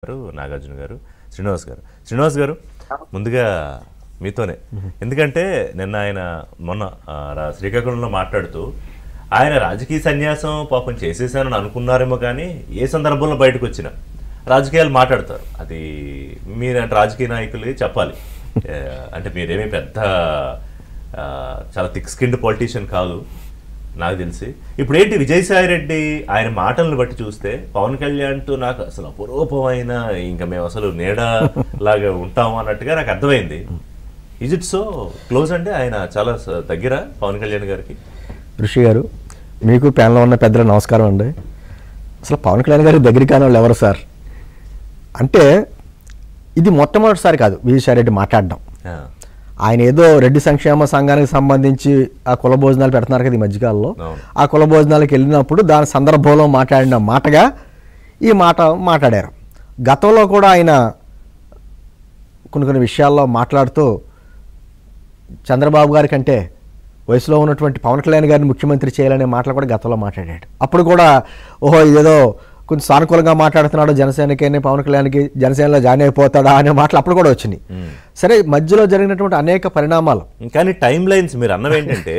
నాగార్జున గారు, శ్రీనివాస్ గారు ముందుగా మీతోనే, ఎందుకంటే నిన్న ఆయన మొన్న శ్రీకాకుళంలో మాట్లాడుతూ ఆయన రాజకీయ సన్యాసం పాపం చేసేసానని అనుకున్నారేమో, కానీ ఏ సందర్భంలో బయటకు వచ్చినా రాజకీయాలు మాట్లాడతారు. అది మీరంటే రాజకీయ నాయకులు చెప్పాలి. అంటే మీరేమీ పెద్ద చాలా థిక్ స్కిన్డ్ పొలిటీషియన్ కాదు నాకు తెలిసి. ఇప్పుడు ఏంటి విజయసాయి రెడ్డి ఆయన మాటలను బట్టి చూస్తే పవన్ కళ్యాణ్తో నాకు అసలు అపురూపమైన, ఇంకా మేము అసలు నీడ లాగా ఉంటాము అన్నట్టుగా నాకు అర్థమైంది. Is it so close? అంటే ఆయన చాలా దగ్గర పవన్ కళ్యాణ్ గారికి. ఋషి గారు, మీకు ప్యానల్లో ఉన్న పెద్దలు నమస్కారం అండి. అసలు పవన్ కళ్యాణ్ గారికి దగ్గర కాని వాళ్ళు ఎవరు సార్? అంటే ఇది మొట్టమొదటిసారి కాదు విజయసాయి రెడ్డి మాట్లాడడం. ఆయన ఏదో రెడ్డి సంక్షేమ సంఘానికి సంబంధించి ఆ కుల భోజనాలు పెడుతున్నారు కదా ఈ మధ్యకాలంలో. ఆ కుల భోజనాలకు వెళ్ళినప్పుడు దాని సందర్భంలో మాట్లాడిన మాటగా ఈ మాట మాట్లాడారు. గతంలో కూడా ఆయన కొన్ని విషయాల్లో మాట్లాడుతూ చంద్రబాబు గారి కంటే వయసులో ఉన్నటువంటి పవన్ కళ్యాణ్ గారిని ముఖ్యమంత్రి చేయాలనే మాటలు కూడా గతంలో మాట్లాడాడు. అప్పుడు కూడా ఓహో ఇదేదో కొంచెం సానుకూలంగా మాట్లాడుతున్నాడు, జనసేనకి పవన్ కళ్యాణ్కి జనసేనలో జాయిన్ అయిపోతాడా అనే మాటలు అప్పుడు కూడా వచ్చినాయి. సరే, మధ్యలో జరిగినటువంటి అనేక పరిణామాలు, కానీ టైం లైన్స్ మీరు అన్నవి ఏంటంటే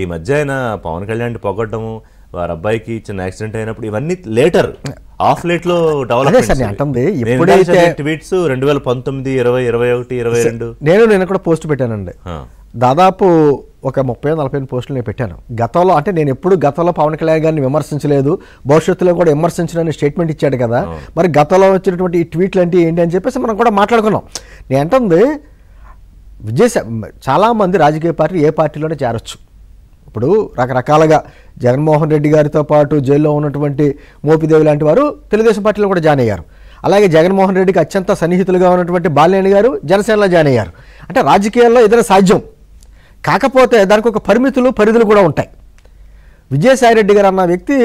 ఈ మధ్య ఆయన పవన్ కళ్యాణ్ పొగడ్డము, వారి అబ్బాయికి చిన్న యాక్సిడెంట్ అయినప్పుడు, ఇవన్నీ లేటర్ ఆఫ్ లేట్ లో డెవలప్ అంటుంది. ఎప్పుడైతే ట్వీట్స్ 2019, 20, 21, 22 నేను కూడా పోస్ట్ పెట్టానండి. దాదాపు ఒక 30-40 పోస్టులు నేను పెట్టాను గతంలో. అంటే నేను ఎప్పుడు గతంలో పవన్ కళ్యాణ్ గారిని విమర్శించలేదు, భవిష్యత్తులో కూడా విమర్శించడానికి స్టేట్మెంట్ ఇచ్చాడు కదా. మరి గతంలో వచ్చినటువంటి ఈ ట్వీట్లు అంటే ఏంటి అని చెప్పేసి మనం కూడా మాట్లాడుకున్నాం. నేను అంటుంది చాలామంది రాజకీయ పార్టీలు ఏ పార్టీలోనే చేరొచ్చు. ఇప్పుడు రకరకాలుగా జగన్మోహన్ రెడ్డి గారితో పాటు జైల్లో ఉన్నటువంటి మోపిదేవి లాంటి వారు తెలుగుదేశం పార్టీలో కూడా జాయిన్ అయ్యారు. అలాగే జగన్మోహన్ రెడ్డికి అత్యంత సన్నిహితులుగా ఉన్నటువంటి బాలినేని గారు జనసేనలో జాయిన్ అయ్యారు. అంటే రాజకీయాల్లో ఏదైనా సాధ్యం, కాకపోతే దానికి ఒక పరిధులు కూడా ఉంటాయి. విజయసాయి రెడ్డి గారు అన్న వ్యక్తి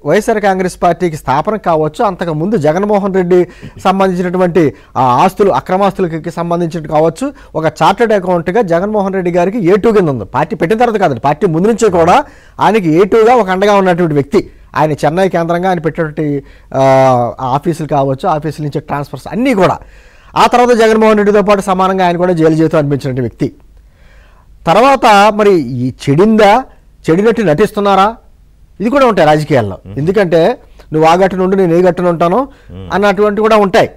వైఎస్ఆర్ కాంగ్రెస్ పార్టీకి స్థాపన కావచ్చు, అంతకుముందు జగన్మోహన్ రెడ్డి సంబంధించినటువంటి ఆ ఆస్తులు, అక్రమాస్తులకి సంబంధించినట్టు కావచ్చు. ఒక చార్టెడ్ అకౌంట్గా జగన్మోహన్ రెడ్డి గారికి A2 కింద ఉంది. పార్టీ పెట్టిన తర్వాత కాదండి, పార్టీ ముందు నుంచే కూడా ఆయనకి A2గా ఒక అండగా ఉన్నటువంటి వ్యక్తి. ఆయన చెన్నై కేంద్రంగా ఆయన పెట్టినటువంటి ఆఫీసులు కావచ్చు, ఆఫీసుల నుంచి ట్రాన్స్ఫర్స్ అన్నీ కూడా. ఆ తర్వాత జగన్మోహన్ రెడ్డితో పాటు సమానంగా ఆయన కూడా జైలు జీవితం అనిపించినటువంటి వ్యక్తి. తర్వాత మరి ఈ చెడినట్టు నటిస్తున్నారా, ఇది కూడా ఉంటాయి రాజకీయాల్లో. ఎందుకంటే నువ్వు ఆ గట్టున ఉండి నేను ఏ గట్టున ఉంటానో అన్నటువంటి కూడా ఉంటాయి.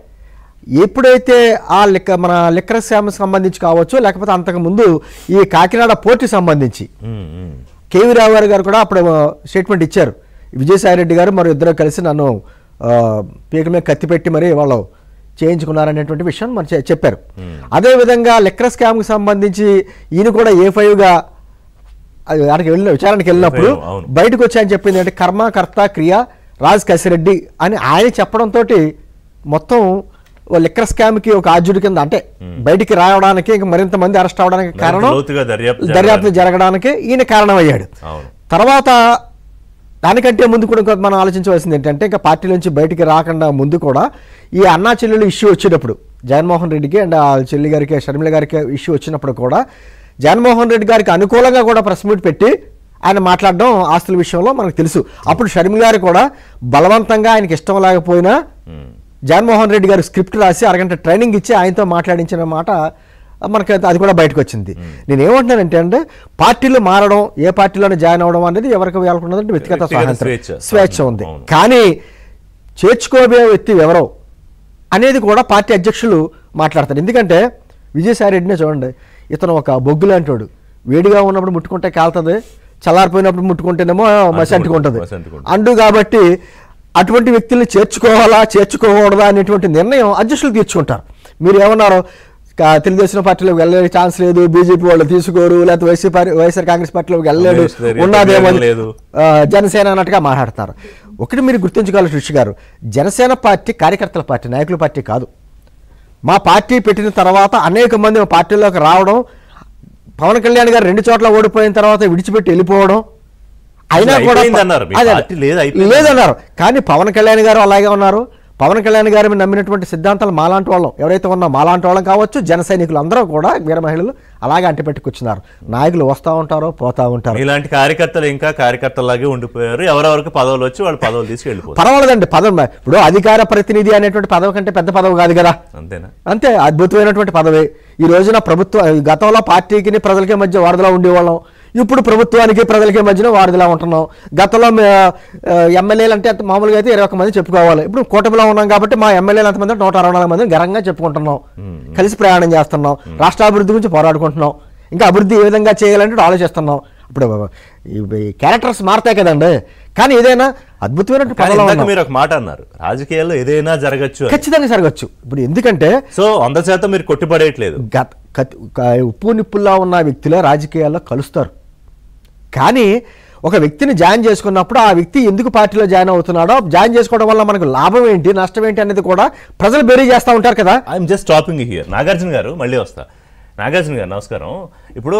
ఎప్పుడైతే ఆ మన లిక్కర్ స్కామ్ సంబంధించి కావచ్చు, లేకపోతే అంతకుముందు ఈ కాకినాడ పోర్టుకి సంబంధించి కేవీ రావు గారు కూడా అప్పుడు స్టేట్మెంట్ ఇచ్చారు. విజయసాయి రెడ్డి గారు మరి ఇద్దరు కలిసి నన్ను పీక మీద కత్తి పెట్టి మరి వాళ్ళు చేయించుకున్నారనేటువంటి విషయం మరి చెప్పారు. అదేవిధంగా లిక్కర్ స్కామ్కి సంబంధించి ఈయన కూడా A5గా విచారణకి వెళ్ళినప్పుడు బయటకు వచ్చి ఆయన చెప్పింది అంటే కర్త క్రియ రాజ్ కసిరెడ్డి అని ఆయన చెప్పడంతో మొత్తం లిక్కర్ స్కామ్కి ఒక ఆర్జుడి కింద అంటే బయటికి రావడానికి, ఇంకా మరింత మంది అరెస్ట్ అవడానికి కారణం, దర్యాప్తు జరగడానికి ఈయన కారణమయ్యాడు. తర్వాత దానికంటే ముందు కూడా మనం ఆలోచించవలసింది ఏంటంటే, ఇంకా పార్టీ నుంచి బయటికి రాకుండా ముందు కూడా ఈ అన్నా చెల్లెలు ఇష్యూ వచ్చేటప్పుడు జగన్మోహన్ రెడ్డికి అండ్ ఆ చెల్లి గారికి షర్మిల గారికి ఇష్యూ వచ్చినప్పుడు కూడా జగన్మోహన్ రెడ్డి గారికి అనుకూలంగా కూడా ప్రెస్ మీట్ పెట్టి ఆయన మాట్లాడడం ఆస్తుల విషయంలో మనకు తెలుసు. అప్పుడు షర్మిల గారు కూడా బలవంతంగా ఆయనకి ఇష్టం లేకపోయినా జగన్మోహన్ రెడ్డి గారు స్క్రిప్ట్ రాసి అరగంట ట్రైనింగ్ ఇచ్చి ఆయనతో మాట్లాడించిన మాట మనకి అది కూడా బయటకు వచ్చింది. నేను ఏమంటున్నానంటే అంటే పార్టీలు మారడం, ఏ పార్టీలోనే జాయిన్ అవ్వడం అనేది ఎవరికి వెళ్ళకున్నదంటే వ్యక్తిగత స్వేచ్ఛ ఉంది. కానీ చేర్చుకోబోయే వ్యక్తి ఎవరో అనేది కూడా పార్టీ అధ్యక్షులు మాట్లాడతారు. ఎందుకంటే విజయసాయి రెడ్డినే చూడండి, ఇతను ఒక బొగ్గు లాంటి, వేడిగా ఉన్నప్పుడు ముట్టుకుంటే కాలుతుంది, చల్లారిపోయినప్పుడు ముట్టుకుంటేనేమో మసి అంటుకుంటుంది అండు. కాబట్టి అటువంటి వ్యక్తుల్ని చేర్చుకోకూడదా అనేటువంటి నిర్ణయం అధ్యక్షులు తీర్చుకుంటారు. మీరు ఏమన్నారో తెలుగుదేశం పార్టీలోకి వెళ్ళే ఛాన్స్ లేదు, బీజేపీ వాళ్ళు తీసుకోరు, లేకపోతే వైఎస్ఆర్ కాంగ్రెస్ పార్టీలోకి వెళ్ళలేడు, ఉన్నదేమో జనసేన అన్నట్టుగా మాట్లాడతారు. ఒకటి మీరు గుర్తుంచుకోవాలి ఋషి గారు, జనసేన పార్టీ కార్యకర్తల పార్టీ, నాయకుల పార్టీ కాదు. మా పార్టీ పెట్టిన తర్వాత అనేక మంది మా పార్టీలోకి రావడం, పవన్ కళ్యాణ్ గారు 2 చోట్ల ఓడిపోయిన తర్వాత విడిచిపెట్టి వెళ్ళిపోవడం, అయినా కూడా లేదన్నారు. కానీ పవన్ కళ్యాణ్ గారు అలాగే ఉన్నారు, పవన్ కళ్యాణ్ గారి మీద నమ్మినటువంటి సిద్ధాంతాలు మాలాంటి వాళ్ళం ఎవరైతే ఉన్నాం మాలాంటి వాళ్ళం కావచ్చు, జన సైనికులు అందరూ కూడా వీర మహిళలు అలాగే అంటిపెట్టుకొచ్చినారు. నాయకులు వస్తూ ఉంటారో పోతా ఉంటారు. ఇలాంటి కార్యకర్తలు ఇంకా కార్యకర్తలాగే ఉండిపోయారు. ఎవరెవరికి పదవులు వచ్చి వాళ్ళు పదవులు తీసి వెళ్ళిపోతారు. పర్వాలేదండి, పదవి ఇప్పుడు అధికార ప్రతినిధి అనేటువంటి పదవి కంటే పెద్ద పదవి కాదు కదా. అంతేనా? అంతే, అద్భుతమైనటువంటి పదవి. ఈ రోజున గతంలో పార్టీకి ప్రజలకి మధ్య వారధిలా ఉండేవాళ్ళం, ఇప్పుడు ప్రభుత్వానికి ప్రజలకి మధ్యన వారధిలా ఉంటున్నాం. గతంలో ఎమ్మెల్యేలు అంటే మామూలుగా అయితే 21 మంది చెప్పుకోవాలి. ఇప్పుడు కూటమిలో ఉన్నాం కాబట్టి మా ఎమ్మెల్యేలు ఎంతమంది 164 మంది గర్వంగా చెప్పుకుంటున్నాం. కలిసి ప్రయాణం చేస్తున్నాం, రాష్ట్ర అభివృద్ధి గురించి పోరాడుకుంటున్నాం, ఇంకా అభివృద్ధి ఏ విధంగా చేయాలంటే ఆలోచిస్తున్నాం. ఇప్పుడు క్యారెక్టర్స్ మారుతాయి కదండి, కానీ ఏదైనా అద్భుతమైన మీరు ఒక మాట అన్నారు, రాజకీయాల్లో ఏదైనా జరగచ్చు, ఖచ్చితంగా జరగచ్చు. ఇప్పుడు ఎందుకంటే సో 100% మీరు కొట్టిపడేయట్లేదు. ఉప్పు నిప్పుల్లా ఉన్న వ్యక్తులే రాజకీయాల్లో కలుస్తారు. కానీ ఒక వ్యక్తిని జాయిన్ చేసుకున్నప్పుడు ఆ వ్యక్తి ఎందుకు పార్టీలో జాయిన్ అవుతున్నాడో, జాయిన్ చేసుకోవడం వల్ల మనకు లాభం ఏంటి నష్టం ఏంటి అనేది కూడా ప్రజలు బేరీ చేస్తూ ఉంటారు కదా. I'm just stopping here. Nagarjuna గారు మళ్ళీ వస్తా. నాగార్జున గారు నమస్కారం. ఇప్పుడు